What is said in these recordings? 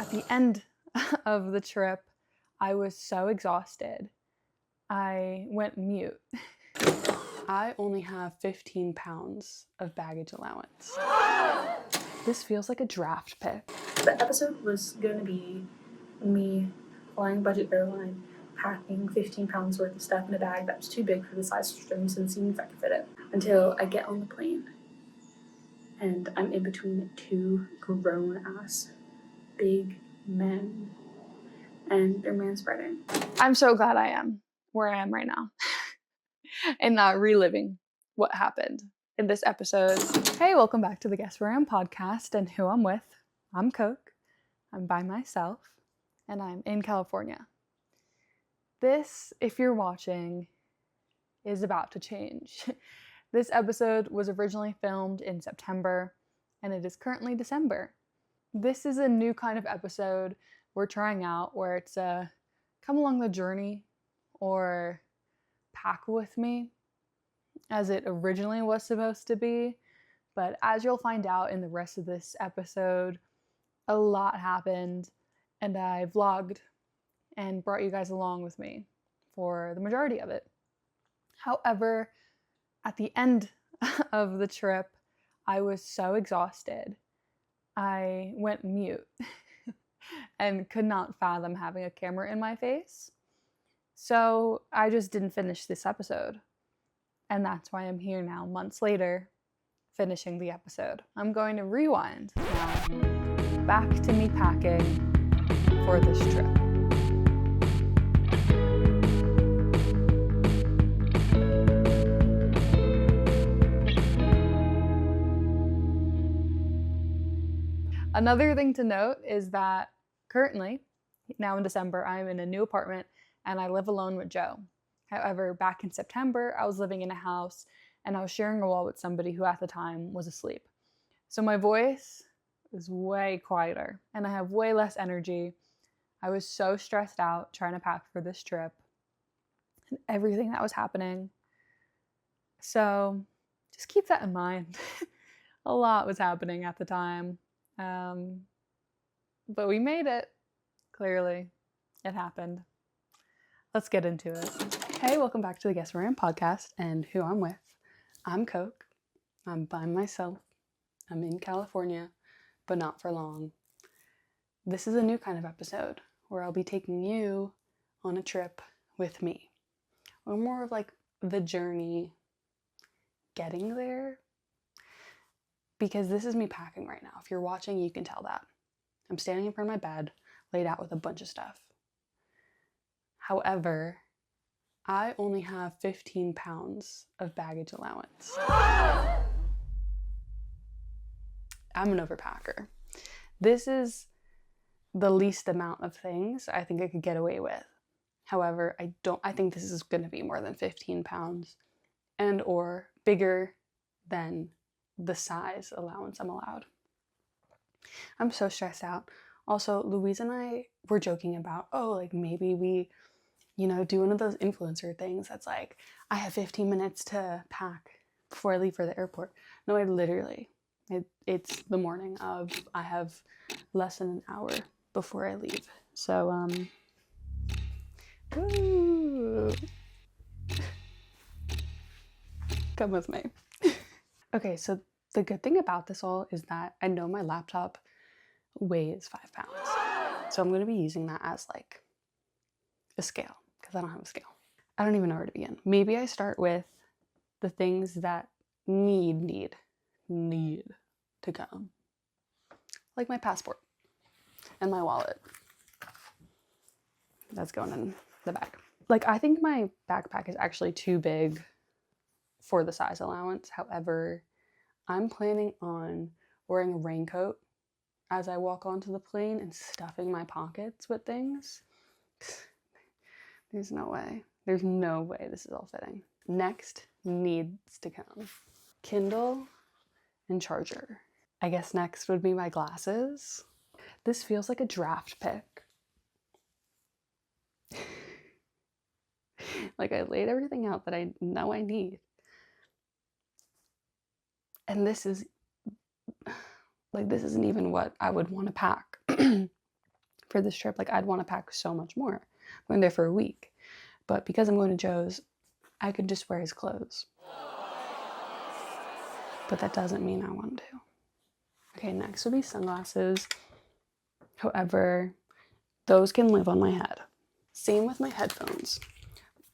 At the end of the trip, I was so exhausted. I went mute. I only have 15 pounds of baggage allowance. This feels like a draft pick. The episode was going to be me flying budget airline, packing 15 pounds worth of stuff in a bag that was too big for the size of strings and seeing if I could fit it. Until I get on the plane and I'm in between two grown-ass big men and they're man-spreading. I'm so glad I am where I am right now and not reliving what happened in this episode. Hey, welcome back to the Guess Where I Am podcast and who I'm with. I'm Koke. I'm by myself and I'm in California. This, if you're watching, is about to change. This episode was originally filmed in September and it is currently December. This is a new kind of episode we're trying out where it's a come along the journey or pack with me as it originally was supposed to be. But as you'll find out in the rest of this episode, a lot happened and I vlogged and brought you guys along with me for the majority of it. However, at the end of the trip, I was so exhausted. I went mute and could not fathom having a camera in my face. So I just didn't finish this episode. And that's why I'm here now, months later, finishing the episode. I'm going to rewind now, back to me packing for this trip. Another thing to note is that currently, now in December, I'm in a new apartment and I live alone with Joe. However, back in September, I was living in a house and I was sharing a wall with somebody who at the time was asleep. So my voice is way quieter and I have way less energy. I was so stressed out trying to pack for this trip and everything that was happening. So just keep that in mind. A lot was happening at the time. But we made it. Clearly, it happened. Let's get into it. Hey, welcome back to the Guess Where I Am podcast and who I'm with. I'm Koke. I'm by myself. I'm in California, but not for long. This is a new kind of episode where I'll be taking you on a trip with me. Or more of like the journey getting there. Because this is me packing right now. If you're watching, you can tell that. I'm standing in front of my bed, laid out with a bunch of stuff. However, I only have 15 pounds of baggage allowance. I'm an overpacker. This is the least amount of things I think I could get away with. However, I think this is going to be more than 15 pounds and or bigger than the size allowance I'm allowed. I'm so stressed out. Also, Louise and I were joking about, maybe we, do one of those influencer things that's like, I have 15 minutes to pack before I leave for the airport. No, it's the morning of, I have less than an hour before I leave. So, woo. Come with me. Okay, so the good thing about this all is that I know my laptop weighs 5 pounds. So I'm going to be using that as like a scale because I don't have a scale. I don't even know where to begin. Maybe I start with the things that need to come. Like my passport and my wallet. That's going in the bag. Like I think my backpack is actually too big for the size allowance. However, I'm planning on wearing a raincoat as I walk onto the plane and stuffing my pockets with things. There's no way this is all fitting. Next needs to come. Kindle and charger. I guess next would be my glasses. This feels like a draft pick. Like I laid everything out that I know I need. And this isn't even what I would want to pack. for this trip. Like, I'd want to pack so much more. I'm going there for a week. But because I'm going to Joe's, I could just wear his clothes. But that doesn't mean I want to. Okay, next will be sunglasses. However, those can live on my head. Same with my headphones.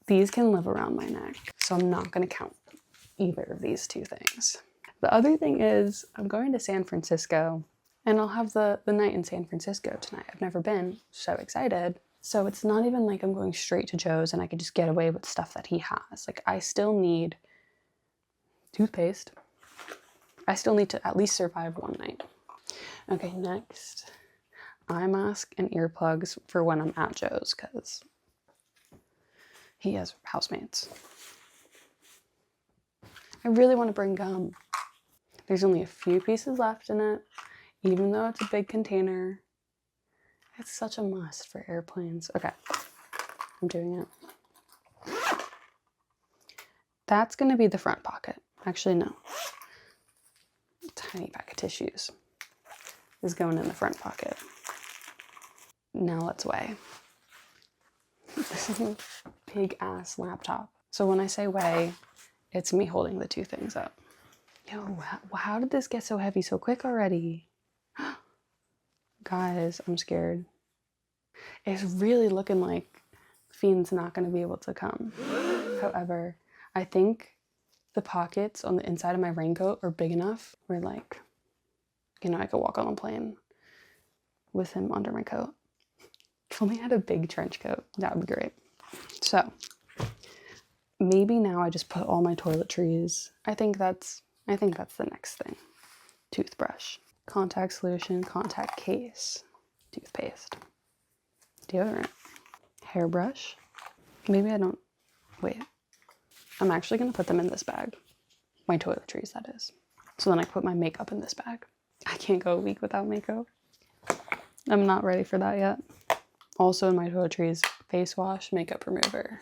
These can live around my neck. So I'm not going to count either of these two things. The other thing is I'm going to San Francisco, and I'll have the night in San Francisco tonight. I've never been, so excited. So it's not even like I'm going straight to Joe's and I could just get away with stuff that he has. Like, I still need toothpaste. I still need to at least survive one night. Okay, next, eye mask and earplugs for when I'm at Joe's, because he has housemates. I really want to bring gum. There's only a few pieces left in it, even though it's a big container. It's such a must for airplanes. Okay, I'm doing it. That's going to be the front pocket. Actually, no. Tiny pack of tissues is going in the front pocket. Now let's weigh. This is a big ass laptop. So when I say weigh, it's me holding the two things up. Yo, how did this get so heavy so quick already? Guys, I'm scared. It's really looking like Fiend's not going to be able to come. However, I think the pockets on the inside of my raincoat are big enough where, like, you know, I could walk on a plane with him under my coat. If only I had a big trench coat, that would be great. So maybe now I just put all my toiletries. I think that's the next thing. Toothbrush, contact solution, contact case, toothpaste, deodorant, hairbrush. Maybe I don't, wait. I'm actually gonna put them in this bag. My toiletries, that is. So then I put my makeup in this bag. I can't go a week without makeup. I'm not ready for that yet. Also in my toiletries, face wash, makeup remover.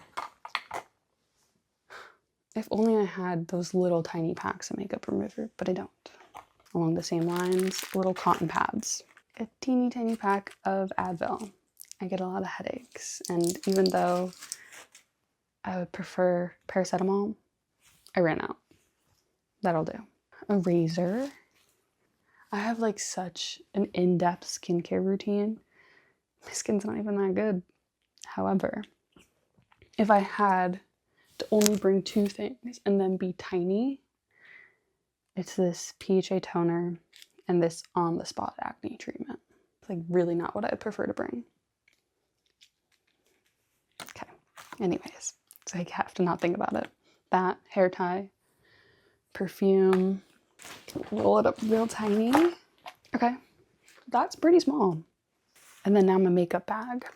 If only I had those little tiny packs of makeup remover, but I don't. Along the same lines, little cotton pads. A teeny tiny pack of Advil. I get a lot of headaches, and even though I would prefer paracetamol, I ran out. That'll do. A razor. I have like such an in-depth skincare routine. My skin's not even that good. However, if I had to only bring two things and then be tiny, it's this PHA toner and this on-the-spot acne treatment. It's like really not what I'd prefer to bring. Okay, anyways, so I have to not think about it. That, hair tie, perfume, roll it up real tiny. Okay, that's pretty small. And then now my makeup bag.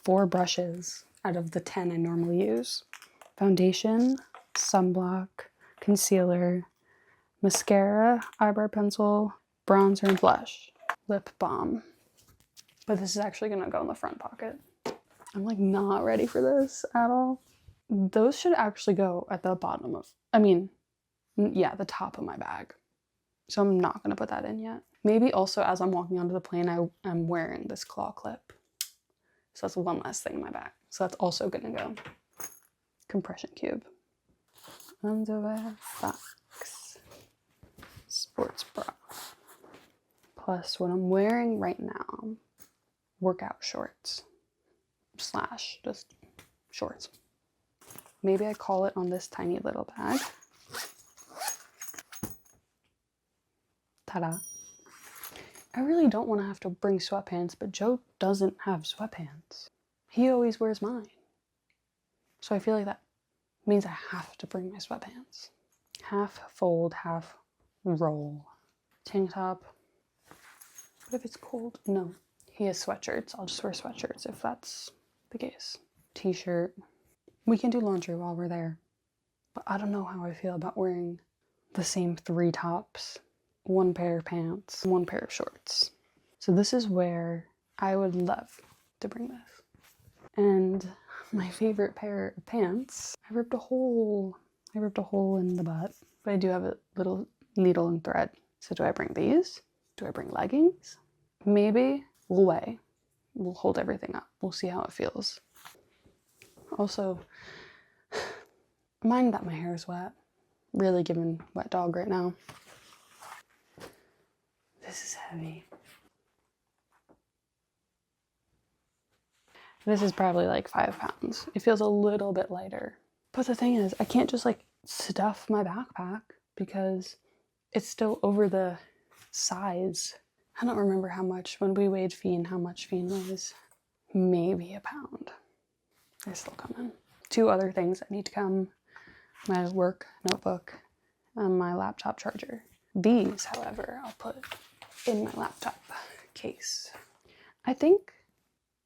4 brushes out of the 10 I normally use. Foundation, sunblock, concealer, mascara, eyebrow pencil, bronzer, and blush. Lip balm. But this is actually gonna go in the front pocket. I'm like not ready for this at all. Those should actually go at the bottom of, the top of my bag. So I'm not gonna put that in yet. Maybe also as I'm walking onto the plane, I'm wearing this claw clip. So that's one less thing in my bag. So that's also gonna go. Compression cube. Underwear, socks, sports bra. Plus what I'm wearing right now, workout shorts / just shorts. Maybe I call it on this tiny little bag. Ta-da. I really don't want to have to bring sweatpants, but Joe doesn't have sweatpants. He always wears mine. So I feel like that means I have to bring my sweatpants. Half fold, half roll. Tank top. What if it's cold? No. He has sweatshirts. I'll just wear sweatshirts if that's the case. T-shirt. We can do laundry while we're there. But I don't know how I feel about wearing the same 3 tops, 1 pair of pants, 1 pair of shorts. So this is where I would love to bring this. And my favorite pair of pants, I ripped a hole in the butt, but I do have a little needle and thread. So do I bring these? Do I bring leggings? Maybe we'll weigh. we'll hold everything up. We'll see how it feels. Also, mind that my hair is wet. Really giving wet dog right now. This is heavy. This is probably like 5 pounds. It feels a little bit lighter. But the thing is, I can't just like stuff my backpack because it's still over the size. I don't remember how much, when we weighed Fiend, how much Fiend weighs. Maybe a pound. They're still coming. 2 other things that need to come. My work notebook and my laptop charger. These, however, I'll put in my laptop case. I think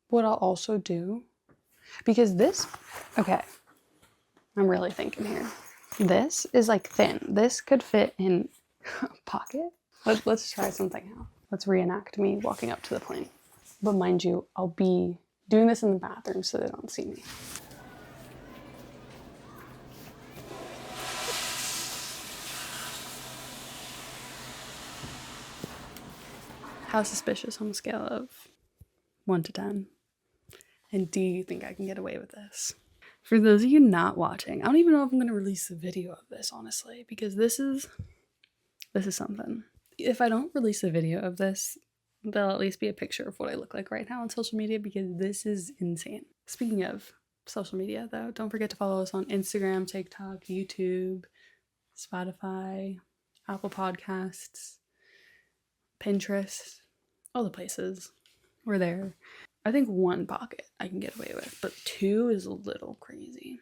what I'll also do, because this, okay, I'm really thinking here. This is like thin. This could fit in a pocket. Let's try something out. Let's reenact me walking up to the plane. But mind you, I'll be doing this in the bathroom so they don't see me. How suspicious on a scale of 1 to 10? And do you think I can get away with this? For those of you not watching, I don't even know if I'm going to release a video of this, honestly, because this is something. If I don't release a video of this, there'll at least be a picture of what I look like right now on social media, because this is insane. Speaking of social media, though, don't forget to follow us on Instagram, TikTok, YouTube, Spotify, Apple Podcasts, Pinterest, all the places. We're there. I think 1 pocket I can get away with, but 2 is a little crazy.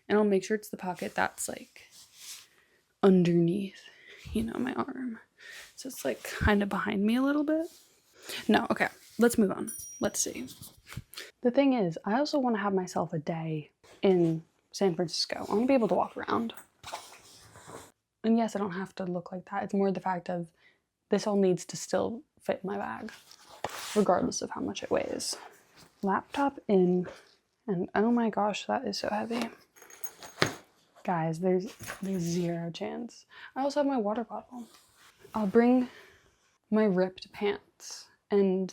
And I'll make sure it's the pocket that's like underneath, you know, my arm. So it's like kind of behind me a little bit. No, okay, let's move on. Let's see. The thing is, I also want to have myself a day in San Francisco. I want to be able to walk around. And yes, I don't have to look like that. It's more the fact of this all needs to still fit in my bag, regardless of how much it weighs. Laptop in, and oh my gosh, that is so heavy. Guys, there's 0 chance. I also have my water bottle. I'll bring my ripped pants and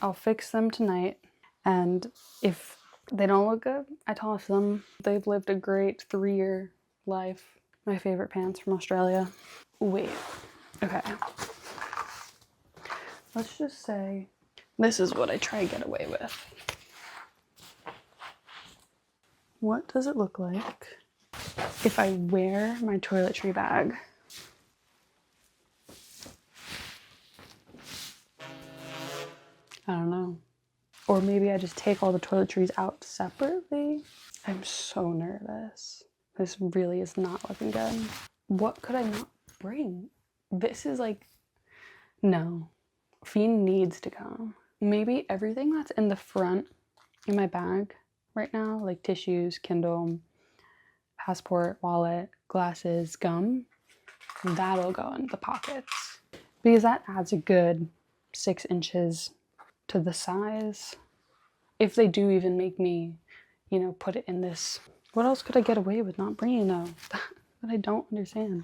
I'll fix them tonight. And if they don't look good, I toss them. They've lived a great 3-year life. My favorite pants from Australia. Wait, okay. Let's just say this is what I try to get away with. What does it look like if I wear my toiletry bag? I don't know. Or maybe I just take all the toiletries out separately. I'm so nervous. This really is not looking good. What could I not bring? This is like, no. Fiend needs to come. Maybe everything that's in the front in my bag right now, like tissues, Kindle, passport, wallet, glasses, gum, that'll go in the pockets. Because that adds a good 6 inches to the size. If they do even make me, you know, put it in this. What else could I get away with not bringing though? That I don't understand.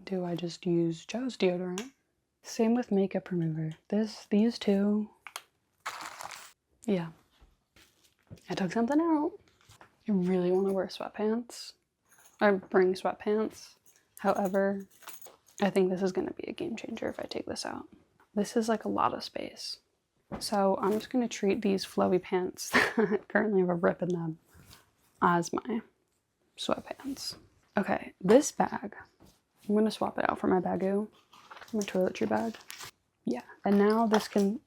Do I just use Joe's deodorant? Same with makeup remover. These 2. Yeah. I took something out. I really want to wear sweatpants. I bring sweatpants. However, I think this is going to be a game changer if I take this out. This is like a lot of space. So I'm just going to treat these flowy pants that currently have a rip in them as my sweatpants. Okay, this bag, I'm going to swap it out for my bagoo, my toiletry bag. Yeah, and now this can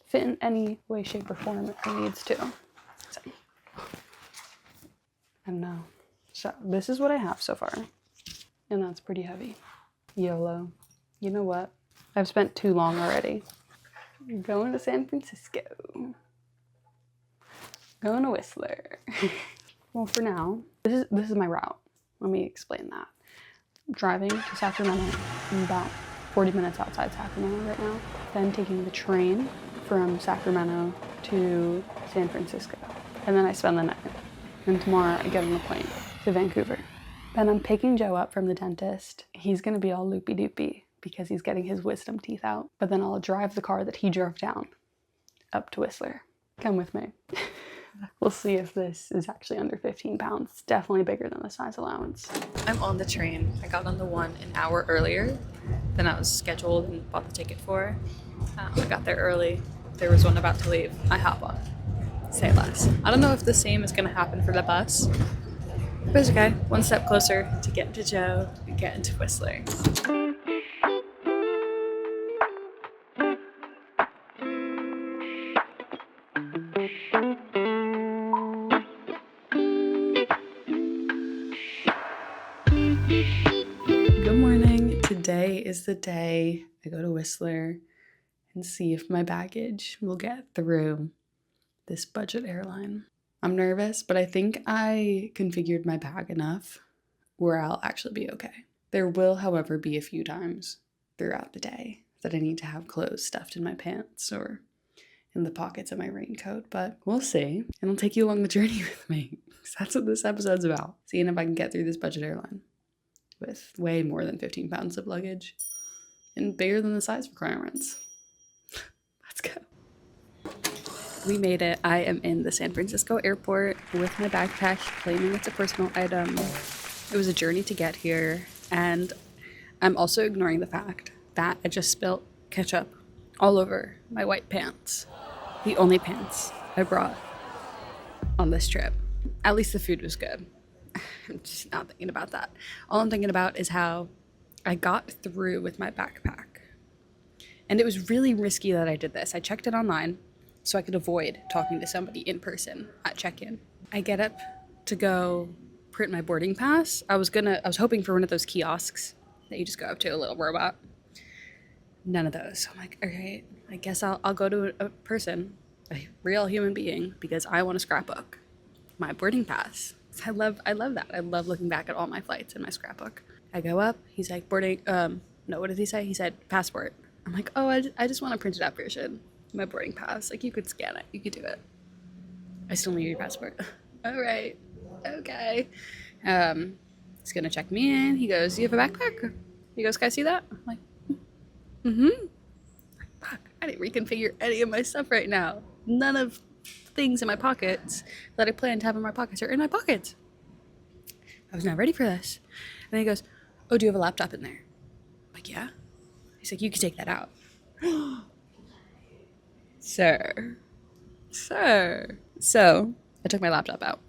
fit in any way, shape, or form if it needs to. So, I don't know. So this is what I have so far, and that's pretty heavy. YOLO. You know what? I've spent too long already. Going to San Francisco. Going to Whistler. Well, for now, this is my route. Let me explain that. Driving to Sacramento. I'm about 40 minutes outside Sacramento right now. Then taking the train from Sacramento to San Francisco. And then I spend the night. And tomorrow I get on the plane to Vancouver. Then I'm picking Joe up from the dentist. He's gonna be all loopy-doopy because he's getting his wisdom teeth out. But then I'll drive the car that he drove down up to Whistler. Come with me. We'll see if this is actually under 15 pounds. It's definitely bigger than the size allowance. I'm on the train. I got on the one an hour earlier than I was scheduled and bought the ticket for. I got there early. There was one about to leave. I hop on. Say less. I don't know if the same is going to happen for the bus, but it's okay. One step closer to getting to Joe and getting to Whistler. Good morning. Today is the day I go to Whistler and see if my baggage will get through this budget airline. I'm nervous, but I think I configured my bag enough where I'll actually be okay. There will, however, be a few times throughout the day that I need to have clothes stuffed in my pants or in the pockets of my raincoat, but we'll see. And I'll take you along the journey with me, because that's what this episode's about. Seeing if I can get through this budget airline with way more than 15 pounds of luggage and bigger than the size requirements. Let's go. We made it. I am in the San Francisco airport with my backpack, claiming it's a personal item. It was a journey to get here, and I'm also ignoring the fact that I just spilled ketchup all over my white pants. The only pants I brought on this trip. At least the food was good. I'm just not thinking about that. All I'm thinking about is how I got through with my backpack. And it was really risky that I did this. I checked it online so I could avoid talking to somebody in person at check-in. I get up to go print my boarding pass. I was hoping for one of those kiosks that you just go up to, a little robot. None of those. I'm like, okay, I guess I'll go to a person, a real human being, because I want to scrapbook my boarding pass. I love that. I love looking back at all my flights in my scrapbook. I go up. He's like, boarding. No, what did he say? He said passport. I'm like, oh, I just want a printed out version. My boarding pass. Like, you could scan it. You could do it. I still need your passport. All right. Okay. He's gonna check me in. He goes, you have a backpack? He goes, can I see that? I'm like, mm-hmm. Fuck, I didn't reconfigure any of my stuff right now. None of things in my pockets that I planned to have in my pockets are in my pockets. I was not ready for this. And then he goes, oh, do you have a laptop in there? I'm like, yeah. He's like, you can take that out. Sir. So I took my laptop out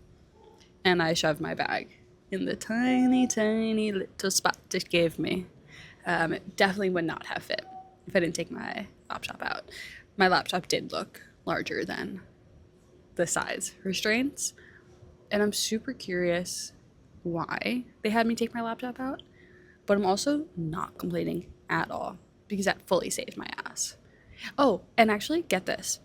and I shoved my bag in the tiny, tiny little spot it gave me. It definitely would not have fit if I didn't take my laptop out. My laptop did look larger than the size restraints, and I'm super curious why they had me take my laptop out, but I'm also not complaining at all because that fully saved my ass. Oh, and actually, get this.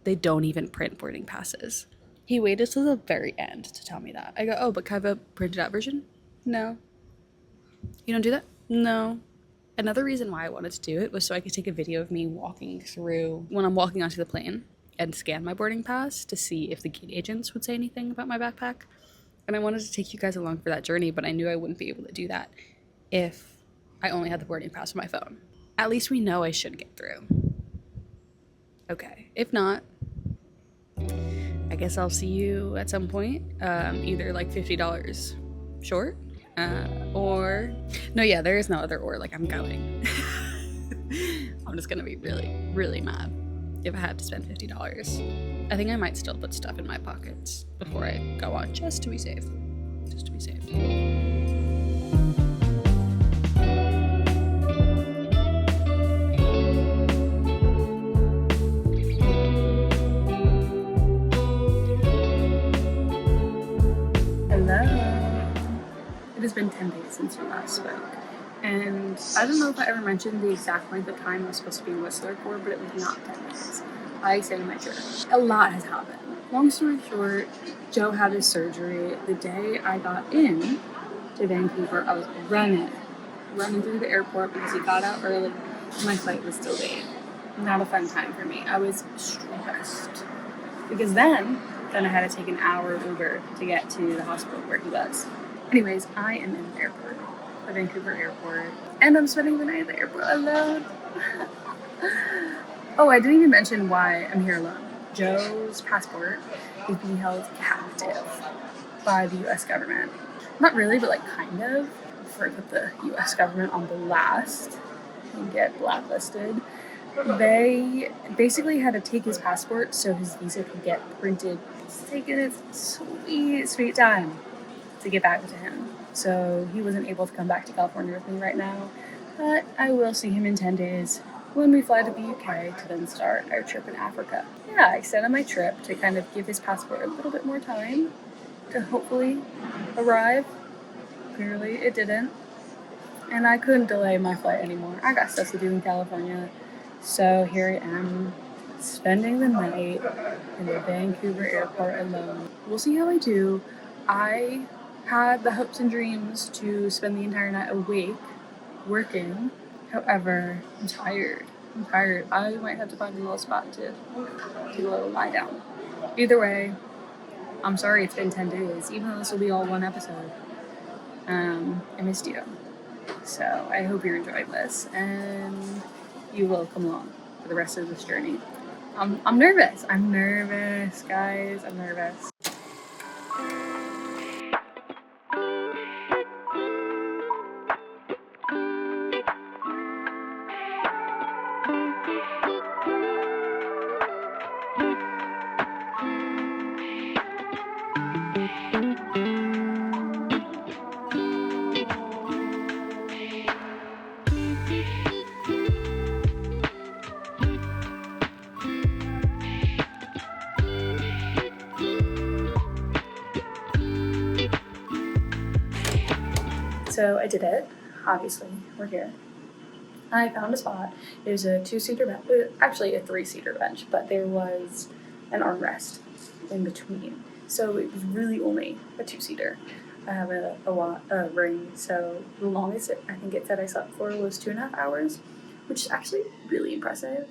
They don't even print boarding passes. He waited till the very end to tell me that. I go, oh, but can I have a printed out version? No. You don't do that? No. Another reason why I wanted to do it was so I could take a video of me walking through when I'm walking onto the plane and scan my boarding pass to see if the gate agents would say anything about my backpack. And I wanted to take you guys along for that journey, but I knew I wouldn't be able to do that if I only had the boarding pass on my phone. At least we know I should get through. Okay, if not, I guess I'll see you at some point, either like $50 short, or, no, yeah, there is no other or, like, I'm going. I'm just gonna be really, really mad if I had to spend $50. I think I might still put stuff in my pockets before I go on, just to be safe. Just to be safe. It has been 10 days since we last spoke, and I don't know if I ever mentioned the exact length of time I was supposed to be in Whistler for, but it was not 10 days. I extended my trip. A lot has happened. Long story short, Joe had his surgery. The day I got in to Vancouver, I was running through the airport because he got out early and my flight was delayed. Not a fun time for me. I was stressed because then I had to take an hour Uber to get to the hospital where he was. Anyways, I am in the airport, the Vancouver airport, and I'm spending the night at the airport alone. Oh, I didn't even mention why I'm here alone. Joe's passport is being held captive by the US government. Not really, but like kind of. Before I put the US government on blast and get blacklisted, they basically had to take his passport so his visa could get printed. It's taken its sweet time to get back to him. So he wasn't able to come back to California with me right now, but I will see him in 10 days when we fly to the UK to then start our trip in Africa. Yeah, I extended my trip to kind of give his passport a little bit more time to hopefully arrive. Clearly it didn't. And I couldn't delay my flight anymore. I got stuff to do in California. So here I am, spending the night in the Vancouver airport alone. We'll see how I do. I had the hopes and dreams to spend the entire night awake, working. However, I'm tired. I might have to find a little spot to go lie down. Either way, I'm sorry it's been 10 days, even though this will be all one episode. I missed you. So I hope you're enjoying this and you will come along for the rest of this journey. I'm nervous. I'm nervous, guys. I'm nervous. So I did it. Obviously, we're here. I found a spot. It was a 2-seater bench, actually a 3-seater bench, but there was an armrest in between. So it was really only a 2-seater. I have a ring, so the longest I think it said I slept for was 2.5 hours, which is actually really impressive.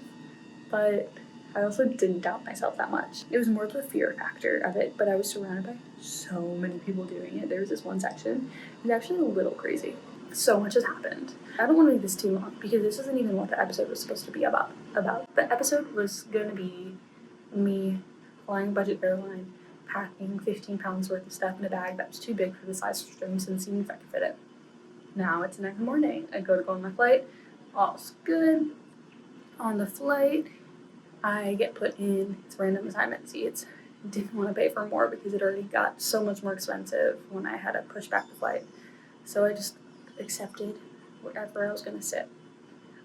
But I also didn't doubt myself that much. It was more the fear factor of it, but I was surrounded by so many people doing it. There was this one section, it was actually a little crazy. So much has happened. I don't want to make this too long because this isn't even what the episode was supposed to be about. The episode was going to be me flying budget airline, packing 15 pounds worth of stuff in a bag that was too big for the size of strings and seeing if I could fit it. Now it's the next morning. I go on my flight. All's good. On the flight, I get put in, it's random assignment seats. Didn't want to pay for more because it already got so much more expensive when I had to push back the flight. So I just accepted wherever I was going to sit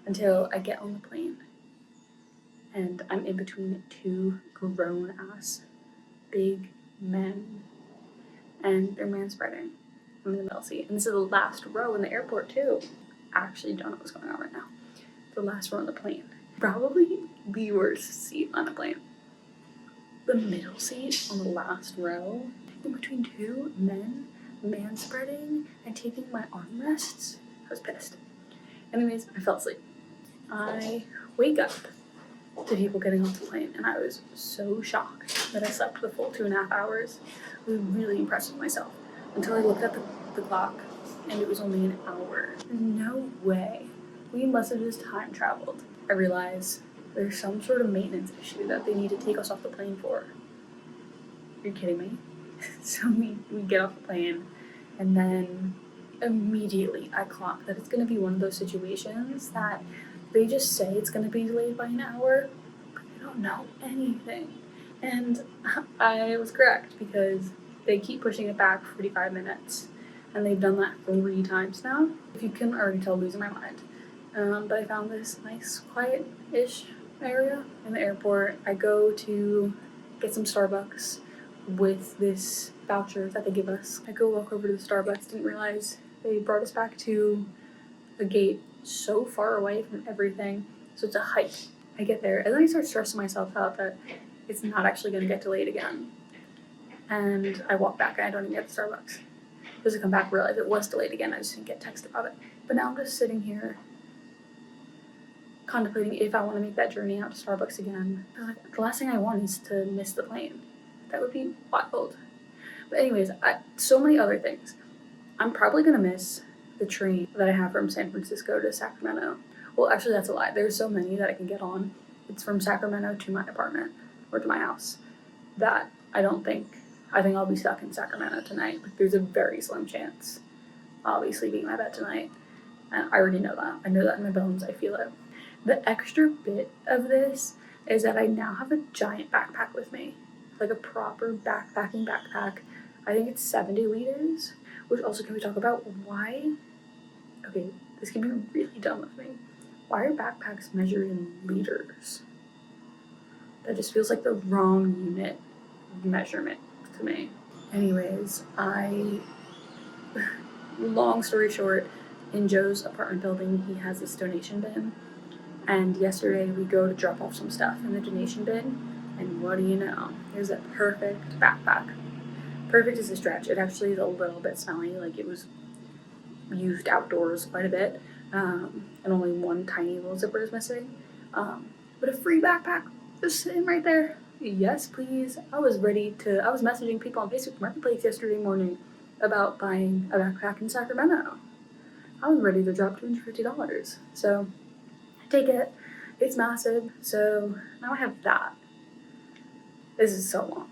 until I get on the plane. And I'm in between 2 grown-ass big men. And they're man-spreading. I'm in the middle seat. And this is the last row in the airport, too. I actually don't know what's going on right now. The last row on the plane. Probably the worst seat on a plane. The middle seat on the last row, in between 2 men, man-spreading and taking my armrests. I was pissed. Anyways, I fell asleep. I wake up to people getting off the plane, and I was so shocked that I slept the full 2.5 hours. I was really impressed with myself until I looked at the clock, and it was only an hour. No way. We must have just time traveled. I realize there's some sort of maintenance issue that they need to take us off the plane for. You're kidding me? So we get off the plane, and then immediately I clock that it's going to be one of those situations that they just say it's going to be delayed by an hour, but they don't know anything. And I was correct because they keep pushing it back 45 minutes, and they've done that 3 times now. If you couldn't already tell, losing my mind. But I found this nice, quiet-ish area in the airport. I go to get some Starbucks with this voucher that they give us. I go walk over to the Starbucks, didn't realize they brought us back to a gate so far away from everything, so it's a hike. I get there, and then I start stressing myself out that it's not actually going to get delayed again. And I walk back, and I don't even get the Starbucks. Because I come back and realize it was delayed again, I just didn't get text about it. But now I'm just sitting here contemplating if I want to make that journey out to Starbucks again. The last thing I want is to miss the plane. That would be wild. But anyways, so many other things. I'm probably going to miss the train that I have from San Francisco to Sacramento. Well, actually, that's a lie. There's so many that I can get on. It's from Sacramento to my apartment. or to my house that I think I'll be stuck in Sacramento tonight. Like, there's a very slim chance I'll be sleeping in my bed tonight. And I already know that. I know that in my bones. I feel it. The extra bit of this is that I now have a giant backpack with me. Like a proper backpacking backpack. I think it's 70 liters. Which also, can we talk about why? Okay, this can be really dumb of me. Why are backpacks measured in liters? That just feels like the wrong unit of measurement to me. Anyways, long story short, in Joe's apartment building, he has this donation bin. And yesterday we go to drop off some stuff in the donation bin. And what do you know? There's a perfect backpack. Perfect is a stretch. It actually is a little bit smelly, like it was used outdoors quite a bit. And only one tiny little zipper is missing. But a free backpack just sitting right there. Yes, please. I was messaging people on Facebook Marketplace yesterday morning about buying a backpack in Sacramento. I was ready to drop $250. So I take it. It's massive. So now I have that. This is so long.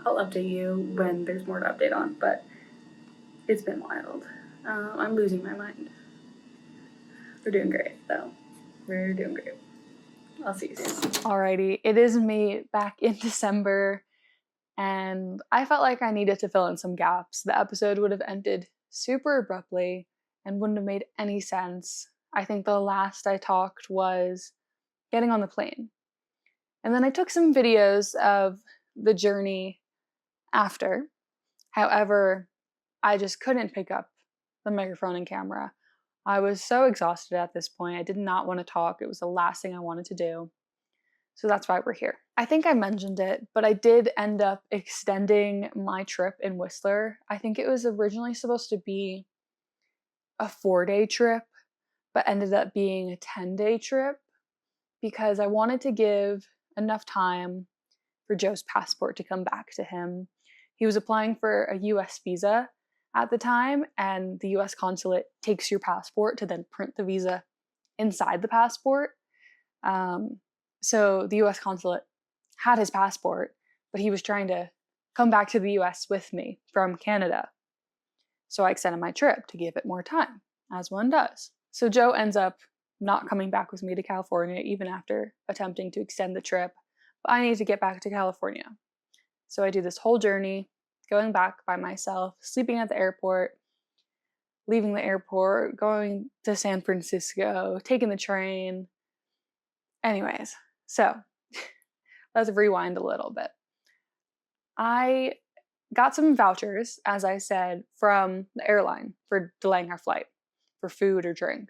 I'll update you when there's more to update on, but it's been wild. I'm losing my mind. We're doing great, though. We're doing great. I'll see you soon. Alrighty, it is me back in December, and I felt like I needed to fill in some gaps. The episode would have ended super abruptly and wouldn't have made any sense. I think the last I talked was getting on the plane. And then I took some videos of the journey after. However, I just couldn't pick up the microphone and camera. I was so exhausted at this point. I did not want to talk. It was the last thing I wanted to do. So that's why we're here. I think I mentioned it, but I did end up extending my trip in Whistler. I think it was originally supposed to be a 4-day trip, but ended up being a 10-day trip because I wanted to give enough time for Joe's passport to come back to him. He was applying for a US visa at the time, and the US consulate takes your passport to then print the visa inside the passport. So the US consulate had his passport, but he was trying to come back to the US with me from Canada. So I extended my trip to give it more time, as one does. So Joe ends up not coming back with me to California, even after attempting to extend the trip. But I need to get back to California. So I do this whole journey, going back by myself, sleeping at the airport, leaving the airport, going to San Francisco, taking the train. Anyways, so let's rewind a little bit. I got some vouchers, as I said, from the airline for delaying our flight for food or drink.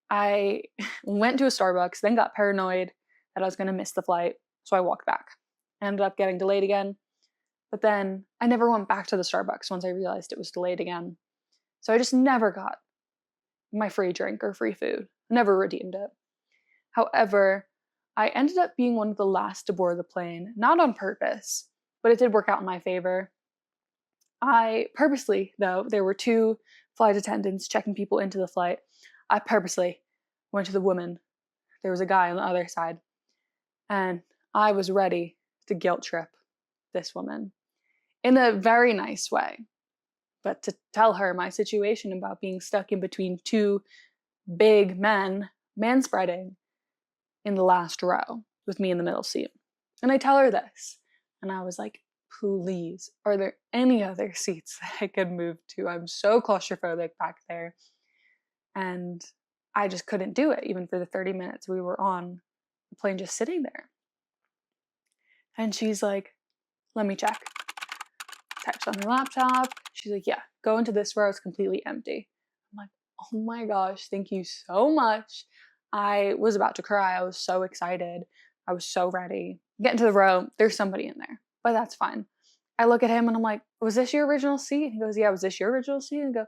I went to a Starbucks, then got paranoid that I was going to miss the flight, so I walked back. I ended up getting delayed again, but then I never went back to the Starbucks once I realized it was delayed again. So I just never got my free drink or free food, never redeemed it. However, I ended up being one of the last to board the plane, not on purpose, but it did work out in my favor. I purposely, though, there were 2 flight attendants checking people into the flight. I purposely went to the woman. There was a guy on the other side. And I was ready to guilt trip this woman in a very nice way. But to tell her my situation about being stuck in between 2 big men, man-spreading, in the last row with me in the middle seat. And I tell her this. And I was like, please, are there any other seats that I could move to? I'm so claustrophobic back there. And I just couldn't do it, even for the 30 minutes we were on the plane just sitting there. And she's like, let me check. Text on her laptop. She's like, yeah, go into this row. It's completely empty. I'm like, oh my gosh, thank you so much. I was about to cry. I was so excited. I was so ready. Get into the row. There's somebody in there, but that's fine. I look at him and I'm like, was this your original seat? And he goes, yeah, was this your original seat? And I go,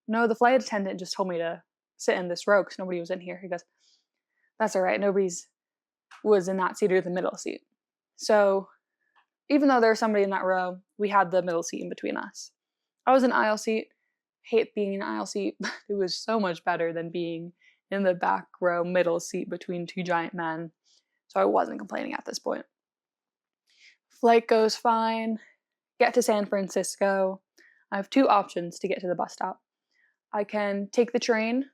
no, the flight attendant just told me to sit in this row because nobody was in here. He goes, that's all right. Nobody's was in that seat or the middle seat. So even though there was somebody in that row, we had the middle seat in between us. I was in aisle seat. Hate being in aisle seat. It was so much better than being in the back row middle seat between 2 giant men. So I wasn't complaining at this point. Flight goes fine. Get to San Francisco. I have two options to get to the bus stop. I can take the train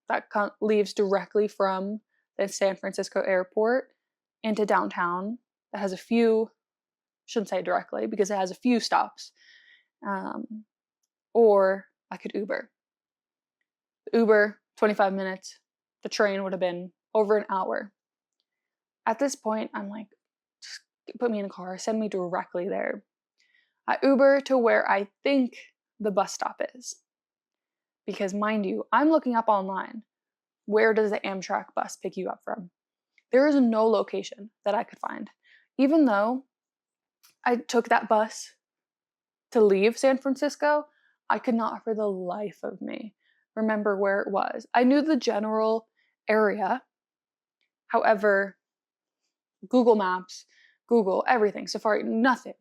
that leaves directly from the San Francisco airport into downtown. That has a few, shouldn't say directly because it has a few stops. Or I could Uber. Uber, 25 minutes. The train would have been over an hour. At this point, I'm like, just put me in a car, send me directly there. I Uber to where I think the bus stop is. Because mind you, I'm looking up online, where does the Amtrak bus pick you up from? There is no location that I could find. Even though I took that bus to leave San Francisco, I could not for the life of me remember where it was. I knew the general area. However, Google Maps, Google, everything, Safari, nothing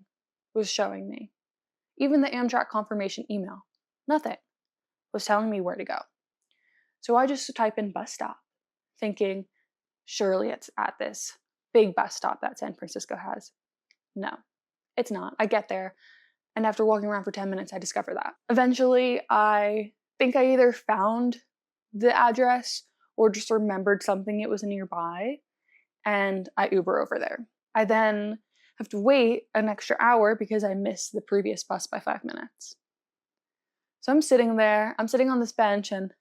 was showing me. Even the Amtrak confirmation email, nothing was telling me where to go. So I just type in bus stop, thinking, surely it's at this big bus stop that San Francisco has. No, it's not. I get there, and after walking around for 10 minutes, I discover that. Eventually, I think I either found the address or just remembered something it was nearby, and I Uber over there. I then have to wait an extra hour because I missed the previous bus by 5 minutes. So I'm sitting there, I'm sitting on this bench, and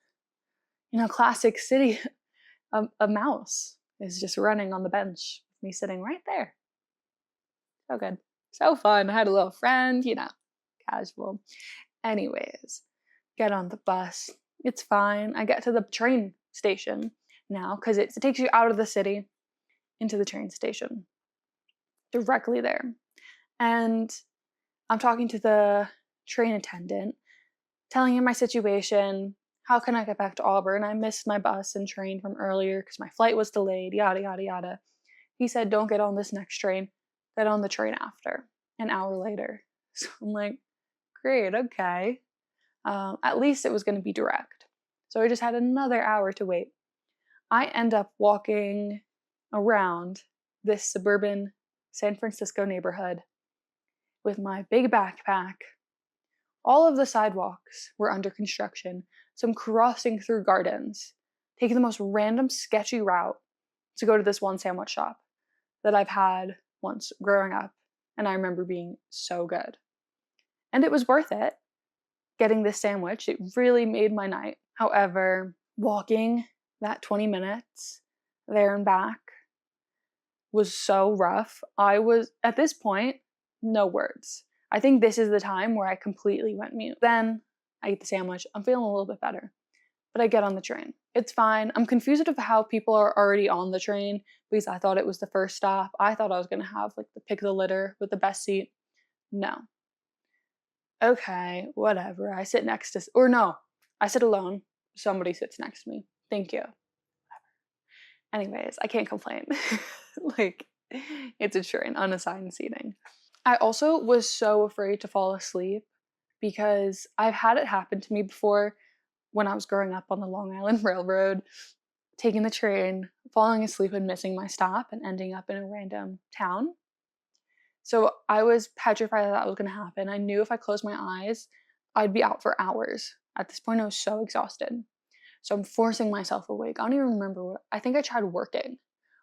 classic city, a mouse is just running on the bench with me sitting right there. So good. So fun. I had a little friend, casual. Anyways, get on the bus. It's fine. I get to the train station now because it takes you out of the city into the train station. Directly there. And I'm talking to the train attendant, telling him my situation. How can I get back to Auburn? I missed my bus and train from earlier because my flight was delayed, yada, yada, yada. He said, don't get on this next train. Get on the train after, an hour later. So I'm like, great, okay. At least it was going to be direct. So I just had another hour to wait. I end up walking around this suburban San Francisco neighborhood with my big backpack. All of the sidewalks were under construction, so I'm crossing through gardens, taking the most random sketchy route to go to this one sandwich shop that I've had once growing up, and I remember being so good. And it was worth it, getting this sandwich. It really made my night. However, walking that 20 minutes there and back was so rough. I was, at this point, no words. I think this is the time where I completely went mute. Then I eat the sandwich. I'm feeling a little bit better. But I get on the train. It's fine. I'm confused of how people are already on the train because I thought it was the first stop. I thought I was going to have like the pick of the litter with the best seat. No. Okay, whatever. I sit next to, or no, I sit alone. Somebody sits next to me. Thank you. Anyways, I can't complain. Like, it's a train, unassigned seating. I also was so afraid to fall asleep because I've had it happen to me before when I was growing up on the Long Island Railroad, taking the train, falling asleep and missing my stop and ending up in a random town. So I was petrified that was going to happen. I knew if I closed my eyes, I'd be out for hours. At this point, I was so exhausted. So I'm forcing myself awake. I don't even remember I think I tried working.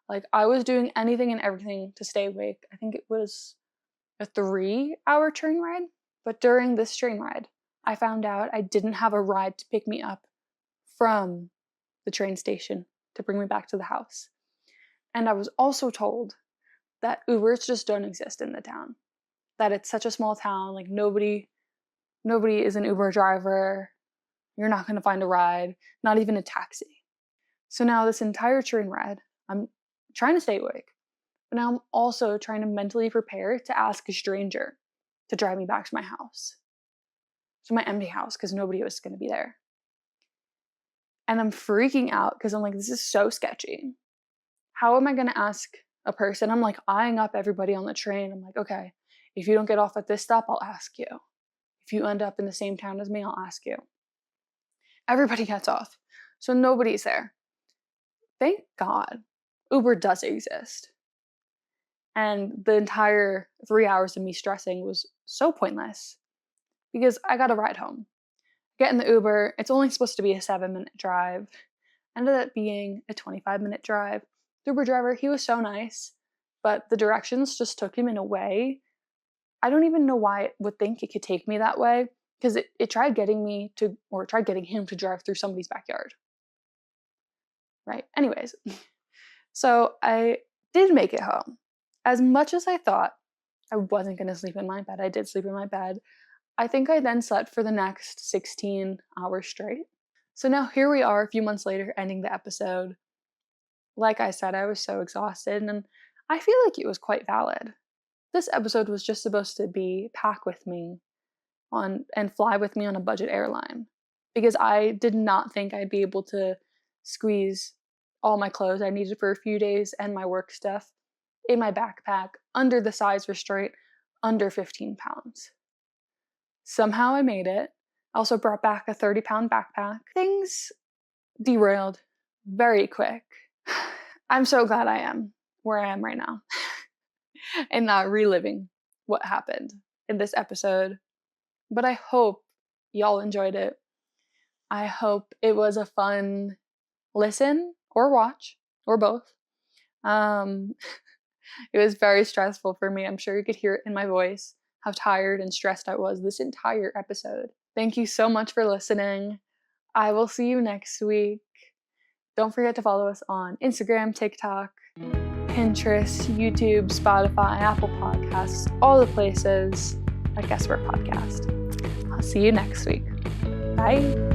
Like, I was doing anything and everything to stay awake. I think it was a 3-hour train ride. But during this train ride, I found out I didn't have a ride to pick me up from the train station to bring me back to the house. And I was also told that Ubers just don't exist in the town. That it's such a small town, like nobody is an Uber driver. You're not going to find a ride, not even a taxi. So now this entire train ride, I'm trying to stay awake, but now I'm also trying to mentally prepare to ask a stranger to drive me back to my house. To my empty house, because nobody was going to be there. And I'm freaking out because I'm like, this is so sketchy. How am I going to ask a person? I'm like eyeing up everybody on the train. I'm like, okay, if you don't get off at this stop, I'll ask you. If you end up in the same town as me, I'll ask you. Everybody gets off. So nobody's there. Thank God Uber does exist. And the entire 3 hours of me stressing was so pointless because I got a ride home. Get in the Uber, it's only supposed to be a 7-minute drive. Ended up being a 25-minute drive. The Uber driver, he was so nice, but the directions just took him in a way. I don't even know why it would think it could take me that way, because it tried getting him to drive through somebody's backyard. Right? Anyways, so I did make it home. As much as I thought I wasn't going to sleep in my bed, I did sleep in my bed. I think I then slept for the next 16 hours straight. So now here we are a few months later, ending the episode. Like I said, I was so exhausted, and I feel like it was quite valid. This episode was just supposed to be pack with me and fly with me on a budget airline, because I did not think I'd be able to squeeze all my clothes I needed for a few days and my work stuff in my backpack under the size restraint, under 15 pounds. Somehow I made it. I also brought back a 30-pound backpack. Things derailed very quick. I'm so glad I am where I am right now and not reliving what happened in this episode. But I hope y'all enjoyed it. I hope it was a fun listen or watch or both. It was very stressful for me. I'm sure you could hear it in my voice how tired and stressed I was this entire episode. Thank you so much for listening. I will see you next week. Don't forget to follow us on Instagram, TikTok, Pinterest, YouTube, Spotify, Apple Podcasts, all the places at Guess Where Podcast. I'll see you next week. Bye.